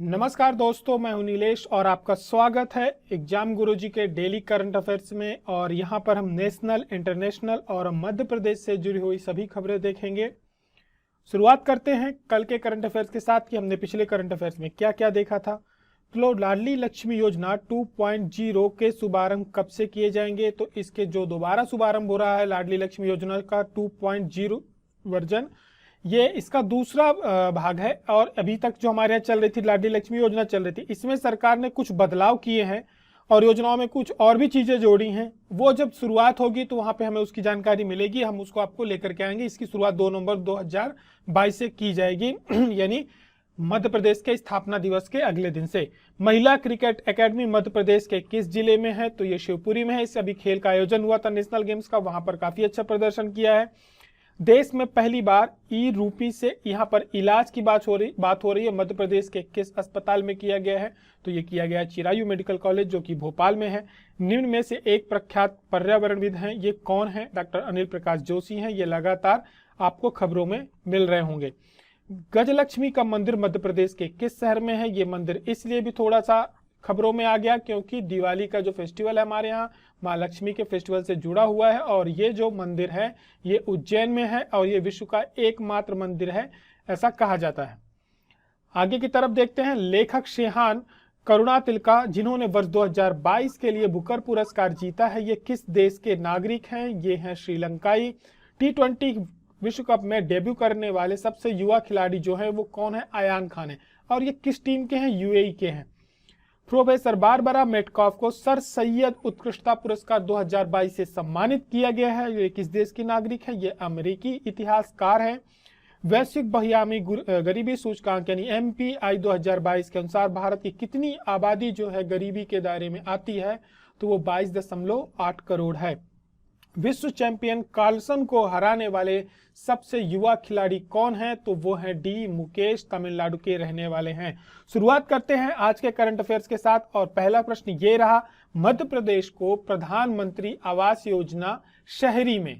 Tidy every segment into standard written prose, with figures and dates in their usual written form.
नमस्कार दोस्तों, मैं हूं नीलेश और आपका स्वागत है एग्जाम गुरुजी के डेली करंट अफेयर्स में। और यहां पर हम नेशनल, इंटरनेशनल और मध्य प्रदेश से जुड़ी हुई सभी खबरें देखेंगे। शुरुआत करते हैं कल के करंट अफेयर्स के साथ कि हमने पिछले करंट अफेयर्स में क्या क्या देखा था। तो लाडली लक्ष्मी योजना 2.0 के शुभारंभ कब से किए जाएंगे, तो इसके जो दोबारा शुभारंभ हो रहा है लाडली लक्ष्मी योजना का 2.0 वर्जन, ये इसका दूसरा भाग है। और अभी तक जो हमारे यहाँ चल रही थी लाडली लक्ष्मी योजना चल रही थी, इसमें सरकार ने कुछ बदलाव किए हैं और योजनाओं में कुछ और भी चीजें जोड़ी हैं। वो जब शुरुआत होगी तो वहां पे हमें उसकी जानकारी मिलेगी, हम उसको आपको लेकर के आएंगे। इसकी शुरुआत 2 नवंबर 2022 से की जाएगी यानी मध्य प्रदेश के स्थापना दिवस के अगले दिन से। महिला क्रिकेट एकेडमी मध्य प्रदेश के किस जिले में है, तो ये शिवपुरी में है। इससे अभी खेल का आयोजन हुआ था नेशनल गेम्स का, वहां पर काफी अच्छा प्रदर्शन किया है। देश में पहली बार ई रूपी से यहाँ पर इलाज की बात हो रही है। मध्य प्रदेश के किस अस्पताल में किया गया है, तो ये किया गया है चिरायू मेडिकल कॉलेज जो कि भोपाल में है। निम्न में से एक प्रख्यात पर्यावरणविद हैं, ये कौन है? डॉक्टर अनिल प्रकाश जोशी हैं। ये लगातार आपको खबरों में मिल रहे होंगे। गजलक्ष्मी का मंदिर मध्य प्रदेश के किस शहर में है? ये मंदिर इसलिए भी थोड़ा सा खबरों में आ गया क्योंकि दिवाली का जो फेस्टिवल है हमारे यहाँ माँ लक्ष्मी के फेस्टिवल से जुड़ा हुआ है। और ये जो मंदिर है ये उज्जैन में है और ये विश्व का एकमात्र मंदिर है, ऐसा कहा जाता है। आगे की तरफ देखते हैं। लेखक शेहान करुणातिलका, जिन्होंने वर्ष 2022 के लिए बुकर पुरस्कार जीता है, ये किस देश के नागरिक हैं? ये हैं श्रीलंकाई। T20 विश्व कप में डेब्यू करने वाले सबसे युवा खिलाड़ी जो है वो कौन है? अयान खान है। और ये किस टीम के हैं? यूएई के हैं। प्रोफेसर बारबरा मेटकॉफ को सर सैयद उत्कृष्टता पुरस्कार 2022 से सम्मानित किया गया है। ये किस देश की नागरिक है? ये अमेरिकी इतिहासकार हैं। वैश्विक बहुआयामी गरीबी सूचकांक यानी MPI 2022 के अनुसार भारत की कितनी आबादी जो है गरीबी के दायरे में आती है, तो वो 22.8 करोड़ है। विश्व चैंपियन कार्लसन को हराने वाले सबसे युवा खिलाड़ी कौन है? तो वो है डी मुकेश, तमिलनाडु के रहने वाले हैं। शुरुआत करते हैं आज के करंट अफेयर्स के साथ और पहला प्रश्न ये रहा, मध्य प्रदेश को प्रधानमंत्री आवास योजना शहरी में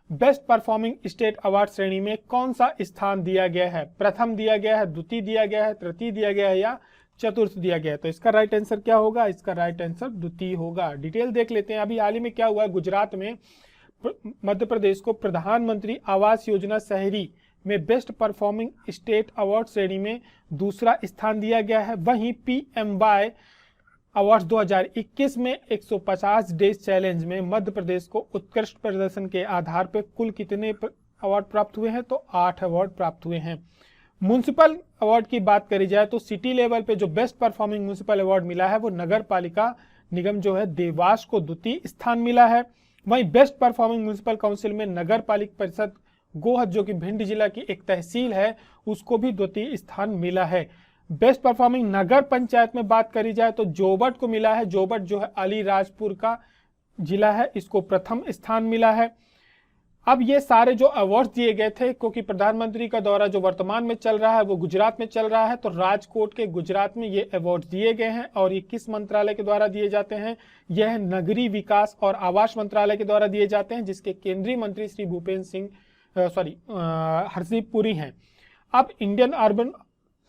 बेस्ट परफॉर्मिंग स्टेट अवार्ड श्रेणी में कौन सा स्थान दिया गया है? प्रथम दिया गया है, द्वितीय दिया गया है, तृतीय दिया गया है या चतुर्थ दिया गया है? तो इसका राइट आंसर क्या होगा? इसका राइट आंसर द्वितीय होगा। डिटेल देख लेते हैं। अभी हाल ही में क्या हुआ है, गुजरात में मध्य प्रदेश को प्रधानमंत्री आवास योजना शहरी में बेस्ट परफॉर्मिंग स्टेट अवार्ड श्रेणी में दूसरा स्थान दिया गया है। वहीं PMY अवार्ड 2021 में 150 डेज चैलेंज में मध्य प्रदेश को उत्कृष्ट प्रदर्शन के आधार पर कुल कितने अवार्ड प्राप्त हुए हैं? तो 8 अवार्ड प्राप्त हुए हैं। म्युनिसिपल अवार्ड की बात करी जाए तो सिटी लेवल पे जो बेस्ट परफॉर्मिंग म्युनिसिपल अवार्ड मिला है वो नगर पालिका निगम जो है देवास को द्वितीय स्थान मिला है। वहीं बेस्ट परफॉर्मिंग म्युनिसिपल काउंसिल में नगर पालिका परिषद गोहद जो कि भिंड जिला की एक तहसील है उसको भी द्वितीय स्थान मिला है। बेस्ट परफॉर्मिंग नगर पंचायत में बात करी जाए तो जोबट को मिला है। जोबट जो है अलीराजपुर का जिला है, इसको प्रथम स्थान मिला है। अब ये सारे जो अवार्ड दिए गए थे, क्योंकि प्रधानमंत्री का दौरा जो वर्तमान में चल रहा है वो गुजरात में चल रहा है, तो राजकोट के गुजरात में ये अवार्ड दिए गए हैं। और ये किस मंत्रालय के द्वारा दिए जाते हैं? यह नगरीय विकास और आवास मंत्रालय के द्वारा दिए जाते हैं, जिसके केंद्रीय मंत्री श्री हरदीप पुरी हैं। अब इंडियन अर्बन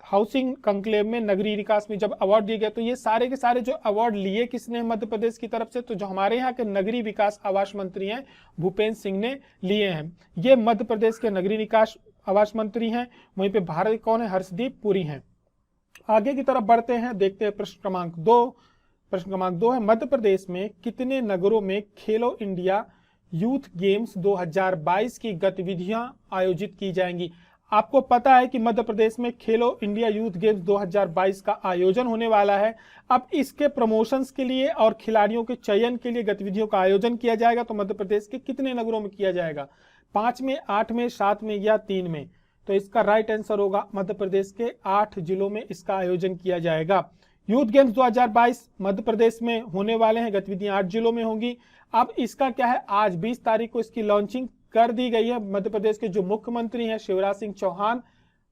हाउसिंग कंक्लेव में नगरीय विकास में जब अवार्ड दिए गए तो ये सारे के सारे जो अवार्ड लिए किसने मध्य प्रदेश की तरफ से? तो जो हमारे यहाँ के नगरीय विकास आवास मंत्री हैं भूपेंद्र सिंह ने लिए हैं। ये मध्य प्रदेश के नगरीय विकास आवास मंत्री हैं। वहीं पे भारत कौन है? हर्षदीप पुरी हैं। आगे की तरफ बढ़ते हैं, देखते हैं प्रश्न क्रमांक 2। प्रश्न क्रमांक 2 है, मध्य प्रदेश में कितने नगरों में खेलो इंडिया यूथ गेम्स 2022 की गतिविधियां आयोजित की जाएंगी? आपको पता है कि मध्य प्रदेश में खेलो इंडिया यूथ गेम्स 2022 का आयोजन होने वाला है। अब इसके प्रमोशंस के लिए और खिलाड़ियों के चयन के लिए गतिविधियों का आयोजन किया जाएगा। तो मध्य प्रदेश के कितने नगरों में किया जाएगा? 5 में, 8 में, 7 में या 3 में? तो इसका राइट आंसर होगा मध्य प्रदेश के 8 जिलों में इसका आयोजन किया जाएगा। यूथ गेम्स 2022 मध्य प्रदेश में होने वाले हैं, गतिविधियां 8 जिलों में होंगी। अब इसका क्या है, आज 20 तारीख को इसकी लॉन्चिंग कर दी गई है। मध्य प्रदेश के जो मुख्यमंत्री हैं शिवराज सिंह चौहान,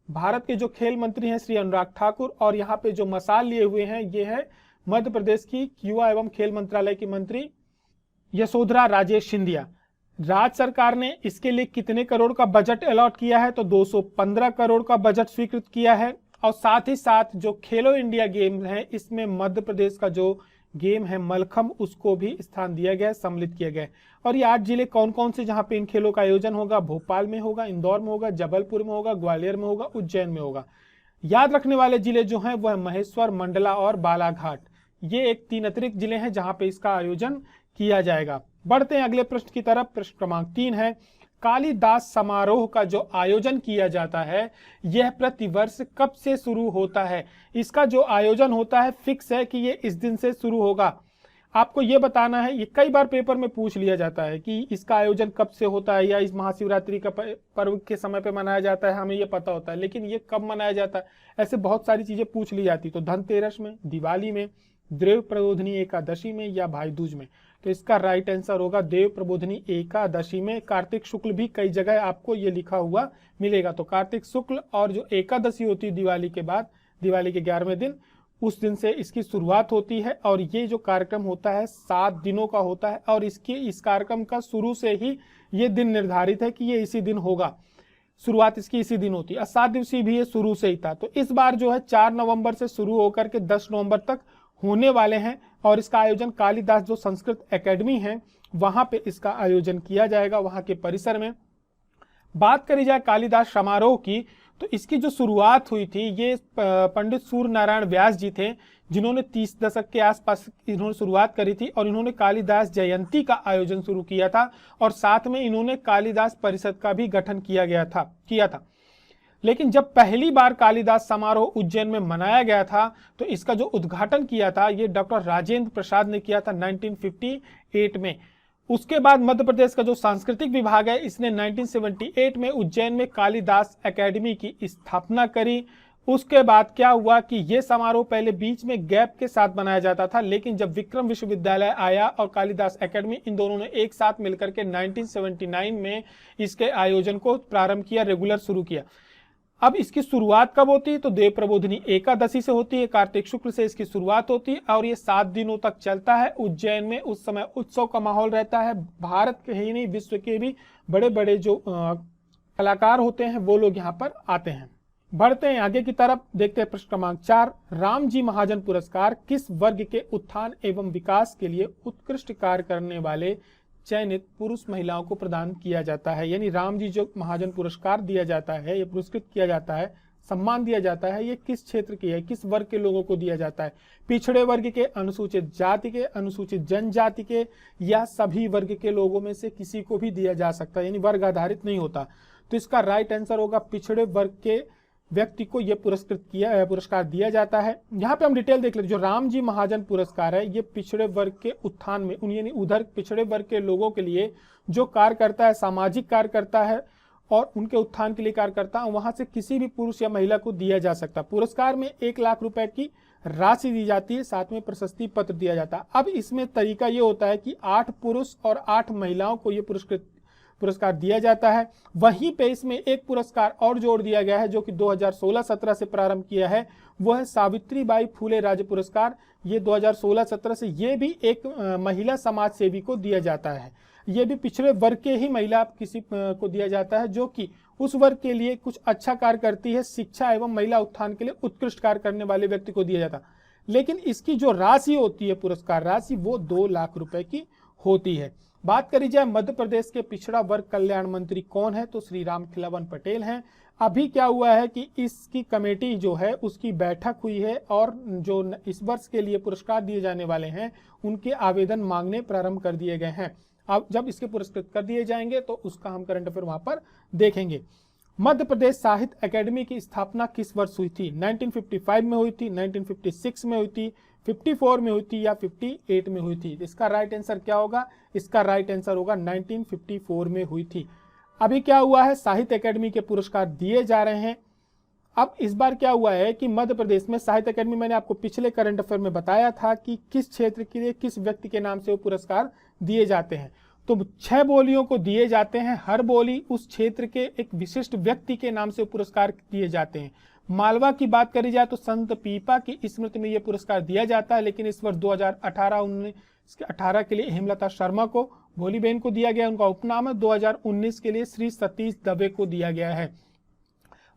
भारत के जो खेल मंत्री हैं श्री अनुराग ठाकुर, और यहाँ पे जो मसाल लिए हुए हैं ये है मध्य प्रदेश की युवा एवं खेल मंत्रालय की मंत्री यशोधरा राजे सिंधिया। राज्य सरकार ने इसके लिए कितने करोड़ का बजट अलॉट किया है? तो 215 करोड़ का बजट स्वीकृत किया है। और साथ ही साथ जो खेलो इंडिया गेम्स हैं इसमें मध्य प्रदेश का जो गेम है मलखम्ब उसको भी स्थान दिया गया है, सम्मिलित किया गया है। और ये 8 जिले कौन कौन से जहां पे इन खेलों का आयोजन होगा? भोपाल में होगा, इंदौर में होगा, जबलपुर में होगा, ग्वालियर में होगा, उज्जैन में होगा। याद रखने वाले जिले जो हैं वह महेश्वर, मंडला और बालाघाट, ये एक 3 अतिरिक्त जिले हैं जहां पे इसका आयोजन किया जाएगा। बढ़ते हैं अगले प्रश्न की तरफ। प्रश्न क्रमांक 3 है, कालिदास समारोह का जो आयोजन किया जाता है यह प्रतिवर्ष कब से शुरू होता है? इसका जो आयोजन होता है फिक्स है कि ये इस दिन से शुरू होगा। आपको ये बताना है, ये कई बार पेपर में पूछ लिया जाता है कि इसका आयोजन कब से होता है, या इस महाशिवरात्रि का पर्व के समय पे मनाया जाता है, हमें ये पता होता है, लेकिन ये कब मनाया जाता है, ऐसे बहुत सारी चीजें पूछ ली जाती। तो धनतेरस में, दिवाली में, देव प्रबोधिनी एकादशी में या भाई दूज में? तो इसका राइट आंसर होगा देव प्रबोधिनी एकादशी में। कार्तिक शुक्ल भी कई जगह आपको ये लिखा हुआ मिलेगा। तो कार्तिक शुक्ल और जो एकादशी होती है दिवाली के बाद, दिवाली के 11वें दिन, उस दिन से इसकी शुरुआत होती है। और ये जो कार्यक्रम होता है 7 दिनों का होता है और इस कार्यक्रम का शुरू से ही ये दिन निर्धारित है कि ये इसी दिन होगा, शुरुआत इसकी इसी दिन होती है। 7 दिवसीय भी ये शुरू से ही था। तो इस बार जो है 4 नवंबर से शुरू होकर के 10 नवंबर तक होने वाले हैं और इसका आयोजन कालिदास जो संस्कृत एकेडमी है वहां पे इसका आयोजन किया जाएगा, वहां के परिसर में। बात करी जाए कालिदास समारोह की, तो इसकी जो शुरुआत हुई थी ये पंडित सूर्य नारायण व्यास जी थे, जिन्होंने 30 दशक के आसपास इन्होंने शुरुआत करी थी और इन्होंने कालिदास जयंती का आयोजन शुरू किया था और साथ में इन्होंने कालिदास परिषद का भी गठन किया था। लेकिन जब पहली बार कालिदास समारोह उज्जैन में मनाया गया था तो इसका जो उद्घाटन किया था ये डॉक्टर राजेंद्र प्रसाद ने किया था 1958 में। उसके बाद मध्य प्रदेश का जो सांस्कृतिक विभाग है इसने 1978 में उज्जैन में कालिदास एकेडमी की स्थापना करी। उसके बाद क्या हुआ कि ये समारोह पहले बीच में गैप के साथ बनाया जाता था, लेकिन जब विक्रम विश्वविद्यालय आया और कालिदास एकेडमी, इन दोनों ने एक साथ मिलकर के 1979 में इसके आयोजन को प्रारंभ किया, रेगुलर शुरू किया। अब इसकी शुरुआत कब होती है? तो देव प्रबोधिनी एकादशी से होती है, कार्तिक शुक्ल से इसकी शुरुआत होती है और ये 7 दिनों तक चलता है। उज्जैन में उस समय उत्सव का माहौल रहता है। भारत के ही नहीं विश्व के भी बड़े बड़े जो कलाकार होते हैं वो लोग यहाँ पर आते हैं। बढ़ते हैं आगे की तरफ, देखते हैं प्रश्न क्रमांक 4, राम जी महाजन पुरस्कार किस वर्ग के उत्थान एवं विकास के लिए उत्कृष्ट कार्य करने वाले चयनित पुरुष महिलाओं को प्रदान किया जाता है? यानी राम जी जो महाजन पुरस्कार दिया जाता है, ये पुरस्कृत किया जाता है, सम्मान दिया जाता है, ये किस क्षेत्र की है, किस वर्ग के लोगों को दिया जाता है? पिछड़े वर्ग के, अनुसूचित जाति के, अनुसूचित जनजाति के, या सभी वर्ग के लोगों में से किसी को भी दिया जा सकता है, यानी वर्ग आधारित नहीं होता। तो इसका राइट आंसर होगा पिछड़े वर्ग के व्यक्ति को यह पुरस्कार दिया जाता है। यहाँ पे हम डिटेल देख लेते। जो राम जी महाजन पुरस्कार है ये पिछड़े वर्ग के उत्थान में, यानी उधर पिछड़े वर्ग के लोगों के लिए जो कार्य करता है, सामाजिक कार्य करता है और उनके उत्थान के लिए कार्य करता है, वहां से किसी भी पुरुष या महिला को दिया जा सकता है। पुरस्कार में 1 लाख रुपए की राशि दी जाती है, साथ में प्रशस्ति पत्र दिया जाता है। अब इसमें तरीका ये होता है कि 8 पुरुष और 8 महिलाओं को ये पुरस्कार दिया जाता है। वहीं पे इसमें एक पुरस्कार और जोड़ दिया गया है जो कि 2016-17 से प्रारंभ किया है, वो है सावित्रीबाई फूले राज्य पुरस्कार। ये 2016-17 से ये भी एक महिला समाज सेवी को दिया जाता है। ये भी पिछड़े वर्ग के ही महिला किसी को दिया जाता है जो कि उस वर्ग के लिए कुछ अच्छा कार्य करती है, शिक्षा एवं महिला उत्थान के लिए उत्कृष्ट कार्य करने वाले व्यक्ति को दिया जाता है। लेकिन इसकी जो राशि होती है, पुरस्कार राशि, वो 2 लाख रुपए की होती है। बात करी जाए मध्य प्रदेश के पिछड़ा वर्ग कल्याण मंत्री कौन है, तो श्री राम खिलावन पटेल हैं। अभी क्या हुआ है कि इसकी कमेटी जो है उसकी बैठक हुई है और जो इस वर्ष के लिए पुरस्कार दिए जाने वाले हैं उनके आवेदन मांगने प्रारंभ कर दिए गए हैं। अब जब इसके पुरस्कृत कर दिए जाएंगे तो उसका हम करंट अफेयर वहां पर देखेंगे। मध्य प्रदेश साहित्य अकेडमी की स्थापना किस वर्ष हुई थी? 1955 में हुई थी, 1956 में हुई थी, 54 में हुई थी या 58 में हुई थी? इसका राइट आंसर क्या होगा? इसका राइट आंसर होगा 1954 में हुई थी। अभी क्या हुआ है, साहित्य अकेडमी के पुरस्कार दिए जा रहे हैं। अब इस बार क्या हुआ है कि मध्य प्रदेश में साहित्य अकेडमी, मैंने आपको पिछले करंट अफेयर में बताया था कि किस क्षेत्र के लिए किस व्यक्ति के नाम से वो पुरस्कार दिए जाते हैं। तो 6 बोलियों को दिए जाते हैं, हर बोली उस क्षेत्र के एक विशिष्ट व्यक्ति के नाम से पुरस्कार दिए जाते हैं। मालवा की बात करी जाए तो संत पीपा की स्मृति में यह पुरस्कार दिया जाता है, लेकिन इस वर्ष 2018 के लिए हेमलता शर्मा को, भोलीबेन को दिया गया, उनका उपनाम है। 2019 के लिए श्री सतीश दवे को दिया गया है।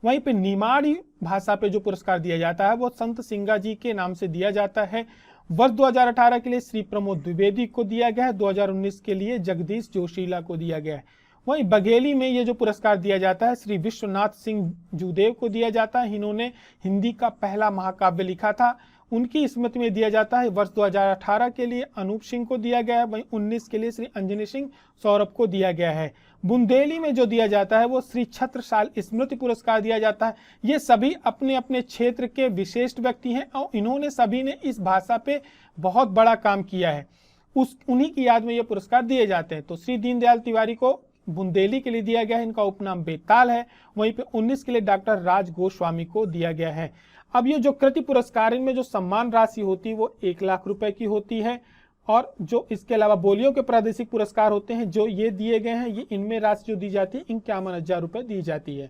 वहीं पे निमाड़ी भाषा पे जो पुरस्कार दिया जाता है वो संत सिंगा जी के नाम से दिया जाता है। वर्ष 2018 के लिए श्री प्रमोद द्विवेदी को दिया गया है, 2019 के लिए जगदीश जोशीला को दिया गया है। वहीं बघेली में ये जो पुरस्कार दिया जाता है श्री विश्वनाथ सिंह जूदेव को दिया जाता है। इन्होंने हिंदी का पहला महाकाव्य लिखा था, उनकी स्मृति में दिया जाता है। वर्ष 2018 के लिए अनूप सिंह को दिया गया है, वहीं 19 के लिए श्री अंजनी सिंह सौरभ को दिया गया है। बुंदेली में जो दिया जाता है वो श्री छत्रसाल स्मृति पुरस्कार दिया जाता है। ये सभी अपने अपने क्षेत्र के विशिष्ट व्यक्ति हैं और इन्होंने सभी ने इस भाषा पे बहुत बड़ा काम किया है, उन्हीं की याद में ये पुरस्कार दिए जाते हैं। तो श्री दीनदयाल तिवारी को बुंदेली के लिए दिया गया है, इनका उपनाम बेताल है। वहीं पे 19 के लिए डॉक्टर राज गोस्वामी को दिया गया है। अब ये जो कृति पुरस्कार, इनमें जो सम्मान राशि होती है वो 1 लाख रुपए की होती है, और जो इसके अलावा बोलियों के प्रादेशिक पुरस्कार होते हैं जो ये दिए गए हैं, ये इनमें राशि जो दी जाती है 51,000 रुपए दी जाती है।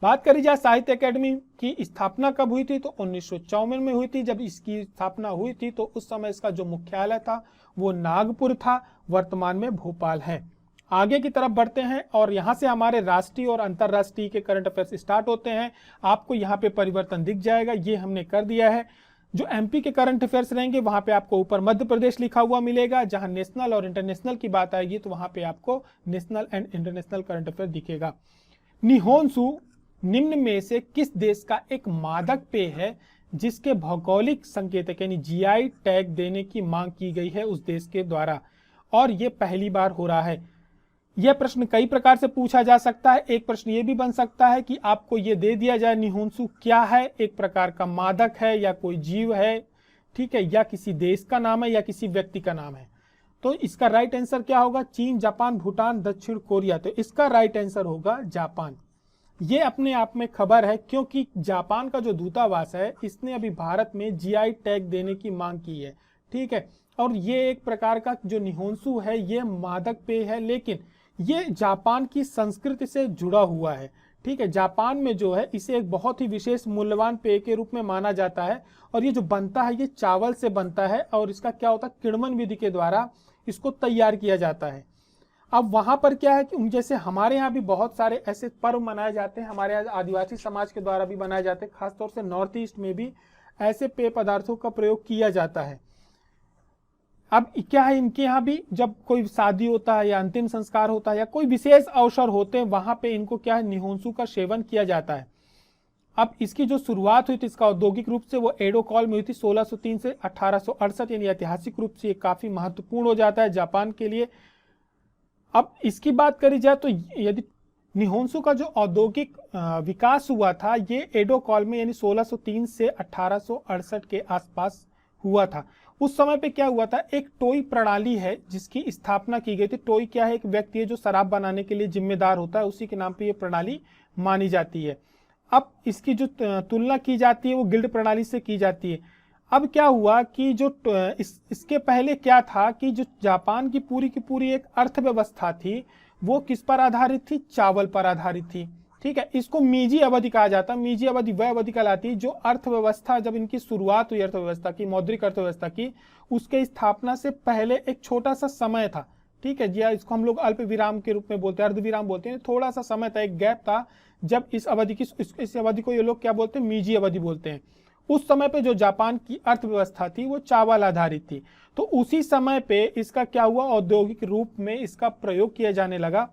बात करी जाए साहित्य अकेडमी की स्थापना कब हुई थी, तो 1954 में हुई थी। जब इसकी स्थापना हुई थी तो उस समय इसका जो मुख्यालय था वो नागपुर था, वर्तमान में भोपाल है। आगे की तरफ बढ़ते हैं और यहाँ से हमारे राष्ट्रीय और अंतर्राष्ट्रीय के करंट अफेयर्स स्टार्ट होते हैं। आपको यहाँ पे परिवर्तन दिख जाएगा, ये हमने कर दिया है। जो एमपी के करंट अफेयर्स रहेंगे वहां पे आपको ऊपर मध्य प्रदेश लिखा हुआ मिलेगा। जहां नेशनल और इंटरनेशनल की बात आएगी तो वहां पे आपको national and international current affair दिखेगा। निहोंसु निम्न में से किस देश का एक मादक पेय है जिसके भौगोलिक संकेतक यानी जीआई टैग देने की मांग की गई है उस देश के द्वारा, और ये पहली बार हो रहा है। यह प्रश्न कई प्रकार से पूछा जा सकता है। एक प्रश्न ये भी बन सकता है कि आपको ये दे दिया जाए निहोंसु क्या है, एक प्रकार का मादक है या कोई जीव है, ठीक है, या किसी देश का नाम है या किसी व्यक्ति का नाम है। तो इसका राइट आंसर क्या होगा, चीन, जापान, भूटान, दक्षिण कोरिया। तो इसका राइट आंसर होगा जापान। ये अपने आप में खबर है क्योंकि जापान का जो दूतावास है इसने अभी भारत में जीआई टैग देने की मांग की है, ठीक है। और ये एक प्रकार का जो निहोंसु है ये मादक पेय है, लेकिन ये जापान की संस्कृति से जुड़ा हुआ है, ठीक है। जापान में जो है इसे एक बहुत ही विशेष मूल्यवान पेय के रूप में माना जाता है, और ये जो बनता है ये चावल से बनता है, और इसका क्या होता है, किण्वन विधि के द्वारा इसको तैयार किया जाता है। अब वहां पर क्या है कि जैसे हमारे यहाँ भी बहुत सारे ऐसे पर्व मनाए जाते हैं, हमारे यहाँ आदिवासी समाज के द्वारा भी बनाए जाते हैं, खासतौर से नॉर्थ ईस्ट में भी ऐसे पेय पदार्थों का प्रयोग किया जाता है। अब क्या है, इनके यहाँ भी जब कोई शादी होता है या अंतिम संस्कार होता है या कोई विशेष अवसर होते हैं वहां पे इनको क्या है, निहोंसु का सेवन किया जाता है। अब इसकी जो शुरुआत हुई थी इसका औद्योगिक रूप से वो एडो कॉल में हुई थी 1603 से 1868, यानी ऐतिहासिक रूप से ये काफी महत्वपूर्ण हो जाता है जापान के लिए। अब इसकी बात करी जाए तो यदि निहोंसु का जो औद्योगिक विकास हुआ था ये एडो कॉल में यानी 1603 से 1868 के आसपास हुआ था। उस समय पे क्या हुआ था, एक टोई प्रणाली है जिसकी स्थापना की गई थी। टोई क्या है, एक व्यक्ति है जो शराब बनाने के लिए जिम्मेदार होता है, उसी के नाम पे ये प्रणाली मानी जाती है। अब इसकी जो तुलना की जाती है वो गिल्ड प्रणाली से की जाती है। अब क्या हुआ कि जो इसके पहले क्या था कि जो जापान की पूरी एक अर्थव्यवस्था थी वो किस पर आधारित थी, चावल पर आधारित थी, ठीक है। इसको मीजी अवधि कहा जाता है। मीजी अवधि वह अवधि कहलाती है जो अर्थव्यवस्था जब इनकी शुरुआत हुई अर्थव्यवस्था की, मौद्रिक अर्थव्यवस्था की, उसके स्थापना से पहले एक छोटा सा समय था, ठीक है। जी, इसको हम लोग अल्प विराम के रूप में बोलते हैं, अर्धविराम बोलते हैं। थोड़ा सा समय था, एक गैप था जब इस अवधि को ये लोग क्या बोलते हैं, मीजी अवधि बोलते हैं। उस समय पे जो जापान की अर्थव्यवस्था थी वो चावल आधारित थी। तो उसी समय पे इसका क्या हुआ, औद्योगिक रूप में इसका प्रयोग किया जाने लगा।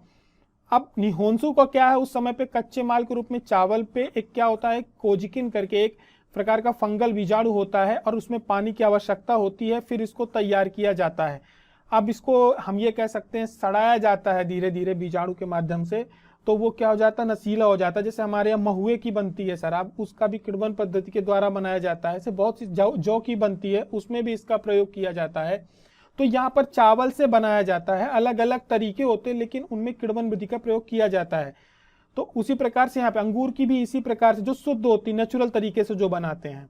अब निहोंसु का क्या है, उस समय पे कच्चे माल के रूप में चावल पे एक क्या होता है, कोजिकिन करके एक प्रकार का फंगल बीजाणु होता है और उसमें पानी की आवश्यकता होती है, फिर इसको तैयार किया जाता है। अब इसको हम ये कह सकते हैं सड़ाया जाता है धीरे धीरे बीजाणु के माध्यम से, तो वो क्या हो जाता है, नशीला हो जाता है। जैसे हमारे यहाँ महुए की बनती है शराब, उसका भी किण्वन पद्धति के द्वारा बनाया जाता है। ऐसे बहुत सी जौ की बनती है, उसमें भी इसका प्रयोग किया जाता है। तो यहाँ पर चावल से बनाया जाता है, अलग अलग तरीके होते हैं लेकिन उनमें किण्वन विधि का प्रयोग किया जाता है। तो उसी प्रकार से यहाँ पे अंगूर की भी इसी प्रकार से जो शुद्ध होती नेचुरल तरीके से जो बनाते हैं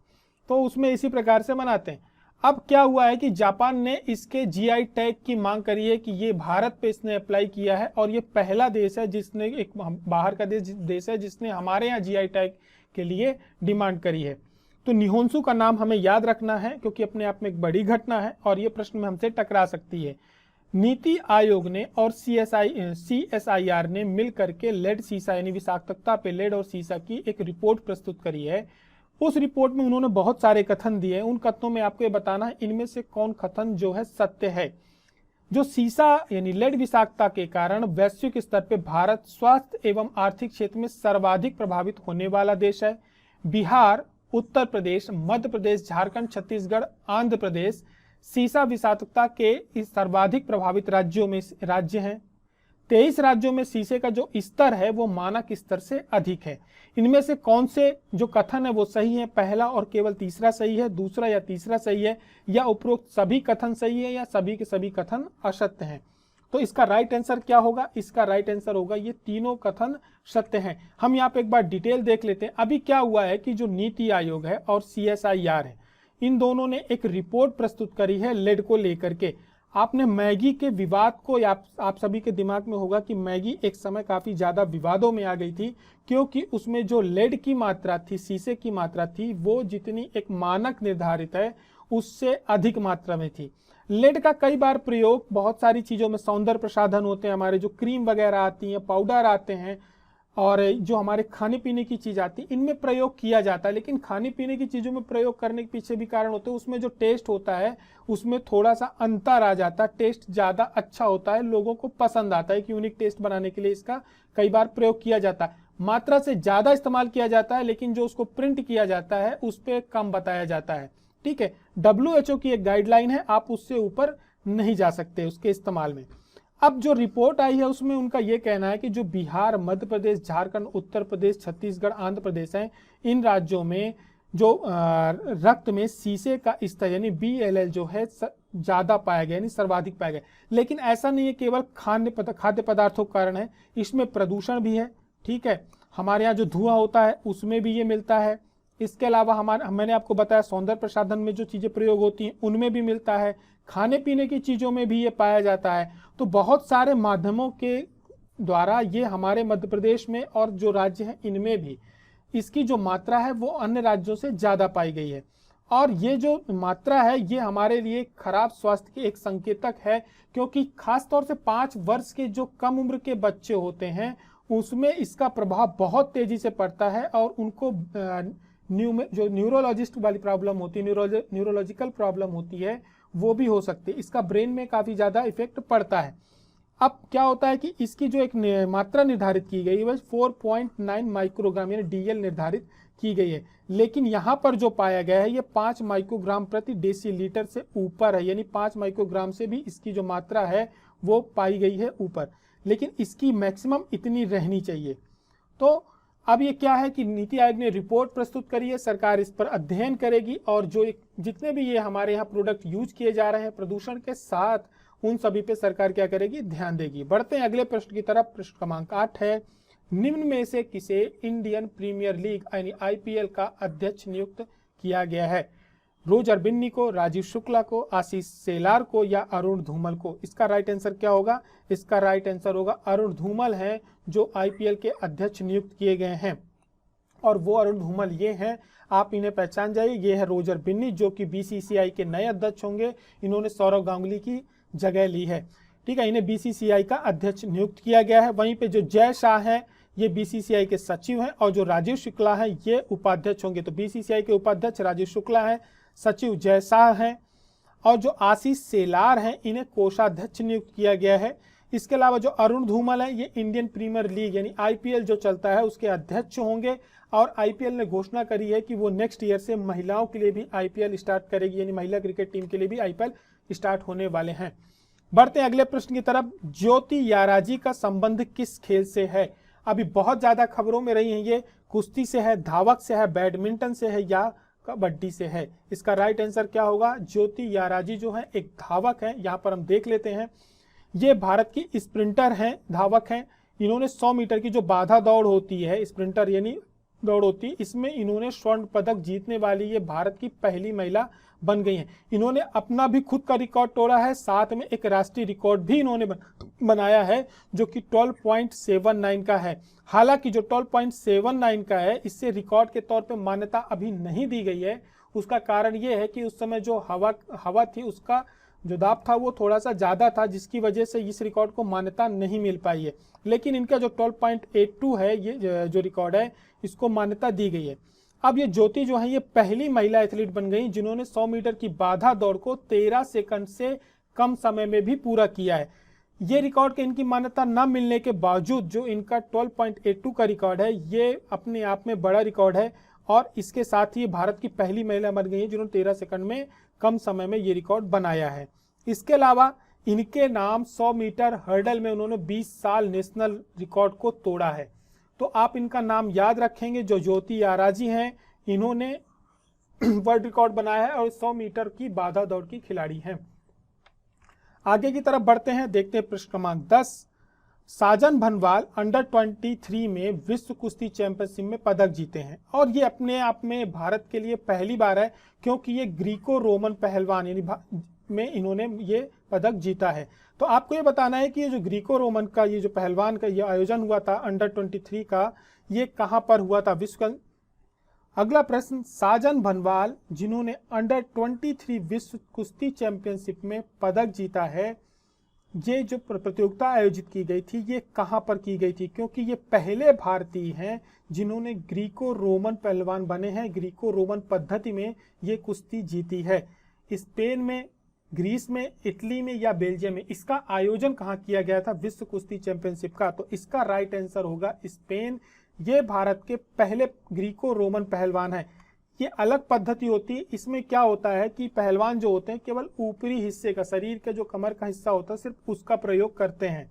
तो उसमें इसी प्रकार से बनाते हैं। अब क्या हुआ है कि जापान ने इसके जीआई टैग की मांग करी है कि ये भारत पे इसने अप्लाई किया है, और ये पहला देश है जिसने, एक बाहर का देश है जिसने हमारे यहाँ जीआई टैग के लिए डिमांड करी है। तो निहोंसु का नाम हमें याद रखना है क्योंकि अपने आप में एक बड़ी घटना है और ये प्रश्न में हमसे टकरा सकती है। नीति आयोग ने और CSIR ने मिलकर के लेड सीसा यानी विषाक्तता पे लेड और सीसा की एक रिपोर्ट प्रस्तुत करी है। उस रिपोर्ट में उन्होंने बहुत सारे कथन दिए हैं। उन कथनों में आपको ये बताना है इनमें से कौन कथन जो है सत्य है। जो सीसा यानी लेड विषाक्तता के कारण वैश्विक स्तर पे भारत स्वास्थ्य एवं आर्थिक क्षेत्र में सर्वाधिक प्रभावित होने वाला देश है। बिहार, उत्तर प्रदेश, मध्य प्रदेश, झारखंड, छत्तीसगढ़, आंध्र प्रदेश सीसा विषाक्तता के इस सर्वाधिक प्रभावित राज्यों में राज्य हैं। 23 राज्यों में सीसे का जो स्तर है वो मानक स्तर से अधिक है। इनमें से कौन से जो कथन है वो सही है? पहला और केवल तीसरा सही है, दूसरा या तीसरा सही है, या उपरोक्त सभी कथन सही है, या सभी के सभी कथन असत्य हैं? तो इसका राइट आंसर क्या होगा? इसका राइट आंसर होगा ये तीनों कथन सत्य हैं। हम यहाँ पे एक बार डिटेल देख लेते हैं। अभी क्या हुआ है कि जो नीति आयोग है और CSIR है, इन दोनों ने एक रिपोर्ट प्रस्तुत करी है लेड को लेकर के। आपने मैगी के विवाद को आप सभी के दिमाग में होगा कि मैगी एक समय काफी ज्यादा विवादों में आ गई थी, क्योंकि उसमें जो लेड की मात्रा थी, सीसे की मात्रा थी, वो जितनी एक मानक निर्धारित है उससे अधिक मात्रा में थी। लेड का कई बार प्रयोग बहुत सारी चीजों में, सौंदर्य प्रसाधन होते हैं, हमारे जो क्रीम वगैरह आती हैं, पाउडर आते हैं, और जो हमारे खाने पीने की चीज आती है, इनमें प्रयोग किया जाता है। लेकिन खाने पीने की चीजों में प्रयोग करने के पीछे भी कारण होते हैं। उसमें जो टेस्ट होता है उसमें थोड़ा सा अंतर आ जाता है, टेस्ट ज्यादा अच्छा होता है, लोगों को पसंद आता है। एक यूनिक टेस्ट बनाने के लिए इसका कई बार प्रयोग किया जाता है। मात्रा से ज्यादा इस्तेमाल किया जाता है, लेकिन जो उसको प्रिंट किया जाता है उस पर कम बताया जाता है। ठीक है, WHO की एक गाइडलाइन है, आप उससे ऊपर नहीं जा सकते उसके इस्तेमाल में। अब जो रिपोर्ट आई है उसमें उनका यह कहना है कि जो बिहार, मध्य प्रदेश, झारखंड, उत्तर प्रदेश, छत्तीसगढ़, आंध्र प्रदेश हैं, इन राज्यों में जो रक्त में सीसे का स्तर यानी BLL जो है ज्यादा पाया गया, यानी सर्वाधिक पाया गया। लेकिन ऐसा नहीं है केवल खाद्य पदार्थों के कारण है, इसमें प्रदूषण भी है। ठीक है, हमारे यहाँ जो धुआं होता है उसमें भी ये मिलता है। इसके अलावा मैंने आपको बताया सौंदर्य प्रसाधन में जो चीजें प्रयोग होती हैं उनमें भी मिलता है, खाने पीने की चीजों में भी ये पाया जाता है। तो बहुत सारे माध्यमों के द्वारा ये हमारे मध्य प्रदेश में और जो राज्य हैं इनमें भी इसकी जो मात्रा है वो अन्य राज्यों से ज्यादा पाई गई है। और ये जो मात्रा है ये हमारे लिए खराब स्वास्थ्य की एक संकेतक है, क्योंकि खासतौर से 5 वर्ष के जो कम उम्र के बच्चे होते हैं उसमें इसका प्रभाव बहुत तेजी से पड़ता है, और उनको जो न्यूरोलॉजिस्ट वाली प्रॉब्लम होती है, न्यूरोलॉजिकल प्रॉब्लम होती है, वो भी हो सकती है। इसका ब्रेन में काफी ज्यादा इफेक्ट पड़ता है। अब क्या होता है कि इसकी जो एक मात्रा निर्धारित की गई है 4.9 माइक्रोग्राम यानी DL निर्धारित की गई है, लेकिन यहाँ पर जो पाया गया है ये 5 माइक्रोग्राम प्रति डेसीलीटर से ऊपर है, यानी 5 माइक्रोग्राम से भी इसकी जो मात्रा है वो पाई गई है ऊपर, लेकिन इसकी मैक्सिमम इतनी रहनी चाहिए। तो अब ये क्या है कि नीति आयोग ने रिपोर्ट प्रस्तुत करी है, सरकार इस पर अध्ययन करेगी, और जो जितने भी ये हमारे यहाँ प्रोडक्ट यूज किए जा रहे हैं प्रदूषण के साथ, उन सभी पे सरकार क्या करेगी? ध्यान देगी। बढ़ते हैं अगले प्रश्न की तरफ। प्रश्न क्रमांक 8 है, निम्न में से किसे इंडियन प्रीमियर लीग यानी IPL का अध्यक्ष नियुक्त किया गया है? रोजर बिन्नी को, राजीव शुक्ला को, आशीष सेलार को, या अरुण धूमल को? इसका राइट आंसर क्या होगा? इसका राइट आंसर होगा अरुण धूमल है जो IPL के अध्यक्ष नियुक्त किए गए हैं। और वो अरुण धूमल ये हैं, आप इन्हें पहचान जाइए। ये है रोजर बिन्नी जो कि BCCI के नए अध्यक्ष होंगे। इन्होंने सौरव गांगुली की जगह ली है। ठीक है, इन्हें BCCI का अध्यक्ष नियुक्त किया गया है। वहीं पे जो जय शाह है ये BCCI के सचिव हैं, और जो राजीव शुक्ला है ये उपाध्यक्ष होंगे। तो BCCI के उपाध्यक्ष राजीव शुक्ला है, सचिव जय शाह है, और जो आशीष सेलार हैं इन्हें कोषाध्यक्ष नियुक्त किया गया है। इसके अलावा जो अरुण धूमल है ये इंडियन प्रीमियर लीग यानी IPL जो चलता है उसके अध्यक्ष होंगे, और IPL ने घोषणा करी है कि वो नेक्स्ट ईयर से महिलाओं के लिए भी IPL स्टार्ट करेगी, यानी महिला क्रिकेट टीम के लिए भी IPL स्टार्ट होने वाले हैं। बढ़ते हैं अगले प्रश्न की तरफ। ज्योति याराजी का संबंध किस खेल से है? अभी बहुत ज्यादा खबरों में रही है, ये कुश्ती से है, धावक से है, बैडमिंटन से है, या कबड्डी से है? इसका राइट आंसर क्या होगा? ज्योति याराजी जो है एक धावक है। यहाँ पर हम देख लेते हैं, ये भारत की स्प्रिंटर हैं, धावक हैं। इन्होंने 100 मीटर की जो बाधा दौड़ होती है, स्प्रिंटर यानी दौड़ होती है, इसमें इन्होंने स्वर्ण पदक जीतने वाली ये भारत की पहली महिला बन गई हैं। इन्होंने अपना भी खुद का रिकॉर्ड तोड़ा है, साथ में एक राष्ट्रीय रिकॉर्ड भी इन्होंने बनाया है जो कि 12.79 का है। हालांकि जो 12.79 का है इससे रिकॉर्ड के तौर पे मान्यता अभी नहीं दी गई है। उसका कारण ये है कि उस समय जो हवा थी उसका जो दाब था वो थोड़ा सा ज़्यादा था, जिसकी वजह से इस रिकॉर्ड को मान्यता नहीं मिल पाई है। लेकिन इनका जो 12.82 है, ये जो रिकॉर्ड है, इसको मान्यता दी गई है। अब ये ज्योति जो है ये पहली महिला एथलीट बन गई जिन्होंने 100 मीटर की बाधा दौड़ को 13 सेकंड से कम समय में भी पूरा किया है। ये रिकॉर्ड के इनकी मान्यता न मिलने के बावजूद जो इनका 12.82 का रिकॉर्ड है, ये अपने आप में बड़ा रिकॉर्ड है और इसके साथ ही भारत की पहली महिला बन गई है जिन्होंने 13 सेकंड में कम समय में ये रिकॉर्ड बनाया है। इसके अलावा इनके नाम 100 मीटर हर्डल में उन्होंने 20 साल नेशनल रिकॉर्ड को तोड़ा है। तो आप इनका नाम याद रखेंगे। जो ज्योति आराजी हैं, इन्होंने वर्ल्ड रिकॉर्ड बनाया है और 100 मीटर की बाधा दौड़ की खिलाड़ी हैं। आगे की तरफ बढ़ते हैं, देखते हैं प्रश्न क्रमांक 10। साजन भनवाल अंडर 23 में विश्व कुश्ती चैंपियनशिप में पदक जीते हैं और ये अपने आप में भारत के लिए पहली बार है, क्योंकि ये ग्रीको रोमन पहलवान यानी में इन्होंने ये पदक जीता है। तो आपको ये बताना है कि ये जो ग्रीको रोमन का ये जो पहलवान का ये आयोजन हुआ था अंडर 23 का, ये कहाँ पर हुआ था विश्व का। अगला प्रश्न, साजन भनवाल जिन्होंने अंडर 23 विश्व कुश्ती चैंपियनशिप में पदक जीता है, ये जो प्रतियोगिता आयोजित की गई थी ये कहाँ पर की गई थी, क्योंकि ये पहले भारतीय हैं जिन्होंने ग्रीको रोमन पहलवान बने हैं। ग्रीको रोमन पद्धति में ये कुश्ती जीती है। स्पेन में, ग्रीस में, इटली में या बेल्जियम में इसका आयोजन कहाँ किया गया था विश्व कुश्ती चैंपियनशिप का, तो इसका राइट आंसर होगा स्पेन। ये भारत के पहले ग्रीको रोमन पहलवान है। ये अलग पद्धति होती है। इसमें क्या होता है कि पहलवान जो होते हैं केवल ऊपरी हिस्से का, शरीर का जो कमर का हिस्सा होता है सिर्फ उसका प्रयोग करते हैं।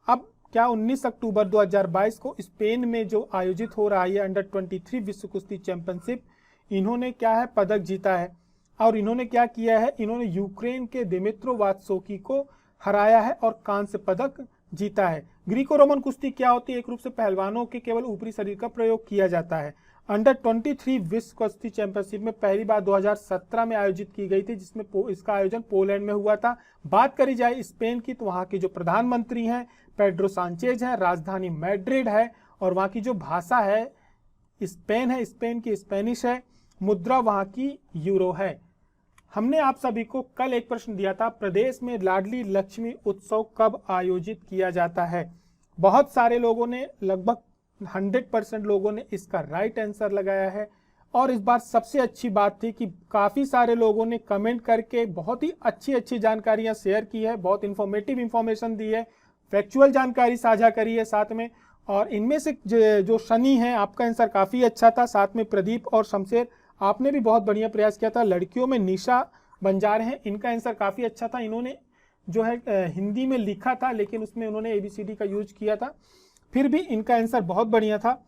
अब क्या 19 अक्टूबर 2022 को स्पेन में जो आयोजित हो रहा है अंडर 23 विश्व कुश्ती चैंपियनशिप, इन्होंने क्या है पदक जीता है। और इन्होंने क्या किया है, इन्होंने यूक्रेन के दिमित्रो वात्सोकी को हराया है और कांस्य पदक जीता है। ग्रीको रोमन कुश्ती क्या होती है, एक रूप से पहलवानों के केवल ऊपरी शरीर का प्रयोग किया जाता है। अंडर 23 विश्व कुश्ती चैंपियनशिप में पहली बार 2017 में आयोजित की गई थी, जिसमें इसका आयोजन पोलैंड में हुआ था। बात करी जाए स्पेन की, तो वहाँ के जो प्रधानमंत्री हैं पेड्रो सांचेज हैं, राजधानी मैड्रिड है और वहाँ की जो भाषा है स्पेन है, स्पेन की स्पेनिश है, मुद्रा वहाँ की यूरो है। हमने आप सभी को कल एक प्रश्न दिया था, प्रदेश में लाडली लक्ष्मी उत्सव कब आयोजित किया जाता है। बहुत सारे लोगों ने, लगभग 100% लोगों ने इसका राइट आंसर लगाया है। और इस बार सबसे अच्छी बात थी कि काफ़ी सारे लोगों ने कमेंट करके बहुत ही अच्छी जानकारियां शेयर की है, बहुत इंफॉर्मेटिव इंफॉर्मेशन दी है, फैक्चुअल जानकारी साझा करी है साथ में। और इनमें से जो शनि है, आपका आंसर काफ़ी अच्छा था। साथ में प्रदीप और शमशेर, आपने भी बहुत बढ़िया प्रयास किया था। लड़कियों में निशा बंजारे हैं, इनका आंसर काफ़ी अच्छा था। इन्होंने जो है हिंदी में लिखा था, लेकिन उसमें उन्होंने ABCD का यूज किया था, फिर भी इनका आंसर बहुत बढ़िया था।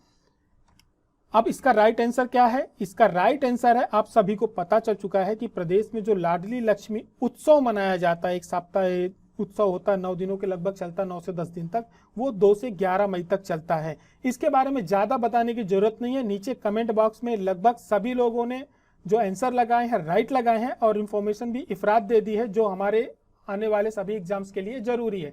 अब इसका राइट आंसर क्या है, इसका राइट आंसर है, आप सभी को पता चल चुका है कि प्रदेश में जो लाडली लक्ष्मी उत्सव मनाया जाता है, एक सप्ताह उत्सव होता है, 9 दिनों के लगभग चलता है, 9 से 10 दिन तक, वो 2 से 11 मई तक चलता है। इसके बारे में ज़्यादा बताने की जरूरत नहीं है। नीचे कमेंट बॉक्स में लगभग सभी लोगों ने जो आंसर लगाए हैं राइट लगाए हैं और इन्फॉर्मेशन भी इफरात दे दी है, जो हमारे आने वाले सभी एग्जाम्स के लिए जरूरी है।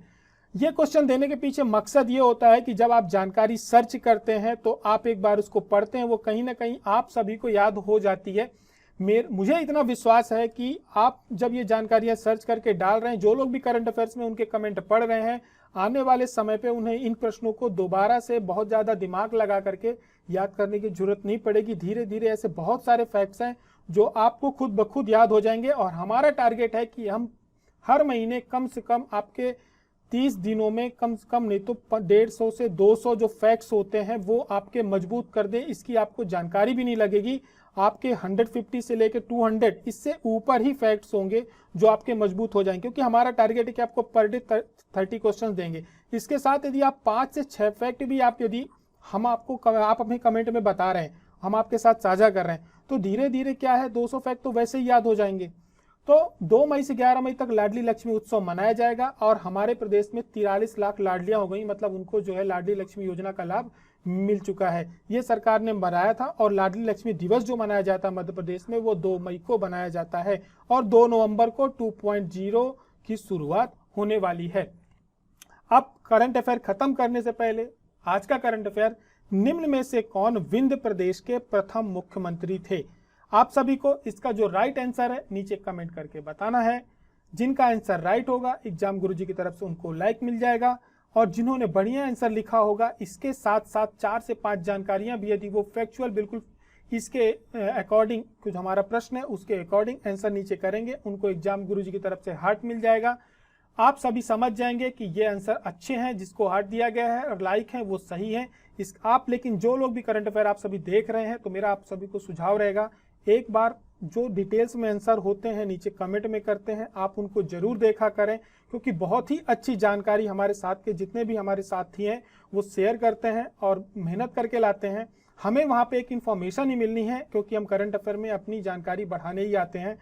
ये क्वेश्चन देने के पीछे मकसद ये होता है कि जब आप जानकारी सर्च करते हैं तो आप एक बार उसको पढ़ते हैं, वो कहीं ना कहीं आप सभी को याद हो जाती है। मुझे इतना विश्वास है कि आप जब ये जानकारियां सर्च करके डाल रहे हैं, जो लोग भी करंट अफेयर्स में उनके कमेंट पढ़ रहे हैं, आने वाले समय पे उन्हें इन प्रश्नों को दोबारा से बहुत ज़्यादा दिमाग लगा करके याद करने की जरूरत नहीं पड़ेगी। धीरे धीरे ऐसे बहुत सारे फैक्ट्स हैं जो आपको खुद ब खुद याद हो जाएंगे। और हमारा टारगेट है कि हम हर महीने कम से कम आपके 30 दिनों में कम से कम नहीं तो 150 से 200 जो फैक्ट्स होते हैं वो आपके मजबूत कर दे। इसकी आपको जानकारी भी नहीं लगेगी। आपके 150 से लेकर 200 इससे ऊपर ही फैक्ट्स होंगे जो आपके मजबूत हो जाएंगे, क्योंकि हमारा टारगेट है कि आपको पर डे 30 क्वेश्चन देंगे। इसके साथ यदि आप 5 से 6 फैक्ट भी आप आप अपने कमेंट में बता रहे हैं, हम आपके साथ साझा कर रहे हैं, तो धीरे धीरे क्या है 200 फैक्ट तो वैसे ही याद हो जाएंगे। तो 2 मई से 11 मई तक लाडली लक्ष्मी उत्सव मनाया जाएगा और हमारे प्रदेश में 43 लाख लाडलियां हो गई, मतलब उनको जो है लाडली लक्ष्मी योजना का लाभ मिल चुका है। ये सरकार ने बनाया था और लाडली लक्ष्मी दिवस जो मनाया जाता है मध्य प्रदेश में वो 2 मई को बनाया जाता है और 2 नवंबर को 2.0 की शुरुआत होने वाली है। अब करंट अफेयर खत्म करने से पहले आज का करंट अफेयर, निम्न में से कौन विंध्य प्रदेश के प्रथम मुख्यमंत्री थे। आप सभी को इसका जो राइट आंसर है नीचे कमेंट करके बताना है। जिनका आंसर राइट होगा एग्जाम गुरुजी की तरफ से उनको लाइक मिल जाएगा, और जिन्होंने बढ़िया आंसर लिखा होगा इसके साथ साथ 4 से 5 जानकारियां भी यदि वो फैक्चुअल बिल्कुल इसके अकॉर्डिंग कुछ हमारा प्रश्न है उसके अकॉर्डिंग आंसर नीचे करेंगे, उनको एग्जाम गुरुजी की तरफ से हार्ट मिल जाएगा। आप सभी समझ जाएंगे कि ये आंसर अच्छे हैं, जिसको हार्ट दिया गया है और लाइक है वो सही है। लेकिन जो लोग भी करंट अफेयर आप सभी देख रहे हैं तो मेरा आप सभी को सुझाव रहेगा, एक बार जो डिटेल्स में आंसर होते हैं नीचे कमेंट में करते हैं आप उनको जरूर देखा करें, क्योंकि बहुत ही अच्छी जानकारी हमारे साथ के जितने भी हमारे साथी हैं वो शेयर करते हैं और मेहनत करके लाते हैं। हमें वहाँ पे एक इन्फॉर्मेशन ही मिलनी है, क्योंकि हम करंट अफेयर में अपनी जानकारी बढ़ाने ही आते हैं।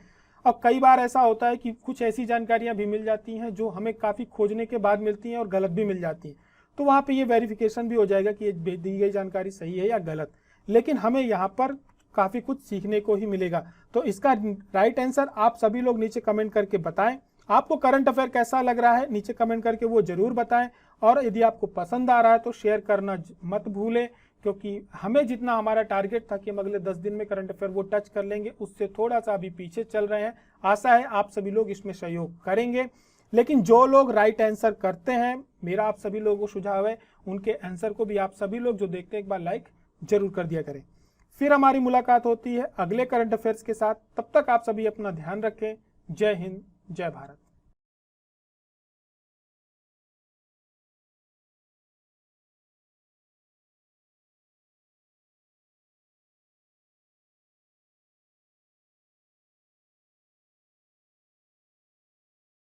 और कई बार ऐसा होता है कि कुछ ऐसी जानकारियां भी मिल जाती हैं जो हमें काफ़ी खोजने के बाद मिलती हैं और गलत भी मिल जाती हैं, तो वहाँ पे ये वेरिफिकेशन भी हो जाएगा कि ये दी गई जानकारी सही है या गलत। लेकिन हमें यहाँ पर काफ़ी कुछ सीखने को ही मिलेगा। तो इसका राइट आंसर आप सभी लोग नीचे कमेंट करके बताएं। आपको करंट अफेयर कैसा लग रहा है नीचे कमेंट करके वो जरूर बताएं, और यदि आपको पसंद आ रहा है तो शेयर करना मत भूलें, क्योंकि हमें जितना हमारा टारगेट था कि हम अगले 10 दिन में करंट अफेयर वो टच कर लेंगे, उससे थोड़ा सा अभी पीछे चल रहे हैं। आशा है आप सभी लोग इसमें सहयोग करेंगे। लेकिन जो लोग राइट आंसर करते हैं, मेरा आप सभी लोगों को सुझाव है उनके आंसर को भी आप सभी लोग जो देखते हैं एक बार लाइक जरूर कर दिया करें। फिर हमारी मुलाकात होती है अगले करंट अफेयर्स के साथ, तब तक आप सभी अपना ध्यान रखें। जय हिंद, जय भारत।